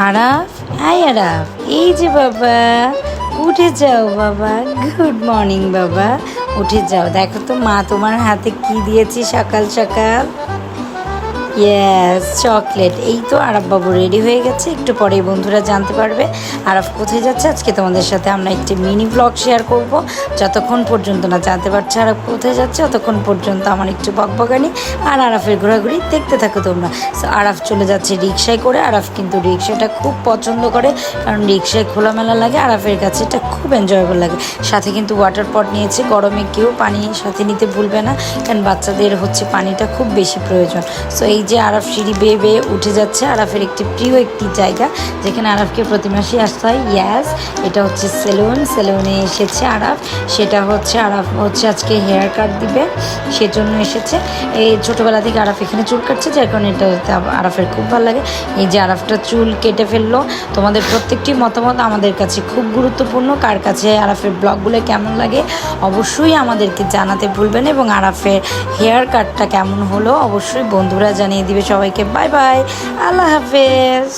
Araf, high Araf, এই যে বাবা, উঠে যাও বাবা। গুড মর্নিং বাবা, উঠে যাও। দেখো তো মা তোমার হাতে কি দিয়েছি সকাল সকাল। Yes, chocolate. এই তো আরাফ বাবু রেডি হয়ে গেছে, একটু পরেই বন্ধুরা জানতে পারবে আরাফ কোথায় যাচ্ছে। আজকে তোমাদের সাথে আমরা একটি মিনি ব্লগ শেয়ার করব। যতক্ষণ পর্যন্ত না জানতে পারছে আরাফ কোথায় যাচ্ছে, ততক্ষণ পর্যন্ত আমার একটু বকবকানি আর আরাফের ঘোরাঘুরি দেখতে থাকো তোমরা। সো আরাফ চলে যাচ্ছে রিক্সায় করে। আরাফ কিন্তু রিক্সাটা খুব পছন্দ করে, কারণ রিক্সায় খোলামেলা লাগে, আরাফের কাছে এটা খুব এনজয়েবল লাগে। সাথে কিন্তু ওয়াটার পট নিয়েছে, গরমে কেউ পানি সাথে নিতে ভুলবে না, কারণ বাচ্চাদের হচ্ছে পানিটা খুব বেশি প্রয়োজন। সো এই যে আরাফ সিঁড়ি বেয়ে বেয়ে উঠে যাচ্ছে। আরাফের প্রিয় একটি জায়গা, যেখানে আরাফকে প্রতি মাসেই আসতে হয়। ইয়াস, এটা হচ্ছে সেলুনে এসেছে আরাফ। সেটা হচ্ছে আরাফ হচ্ছে আজকে হেয়ার কাট দিবে, সেজন্য এসেছে। এই ছোটোবেলা থেকে আরাফ এখানে চুল কাটছে, যার কারণে এটা আরাফের খুব ভালো লাগে। এই যে আরাফটা চুল কেটে ফেললো। তোমাদের প্রত্যেকটি মতামত আমাদের কাছে খুব গুরুত্বপূর্ণ। কার কাছে আরাফের ব্লগগুলো কেমন লাগে অবশ্যই আমাদেরকে জানাতে ভুলবেন, এবং আরাফের হেয়ার কাটটা কেমন হলো অবশ্যই বন্ধুরা জানিয়ে দিবে সবাইকে। বাই বাই, আল্লাহ হাফেজ।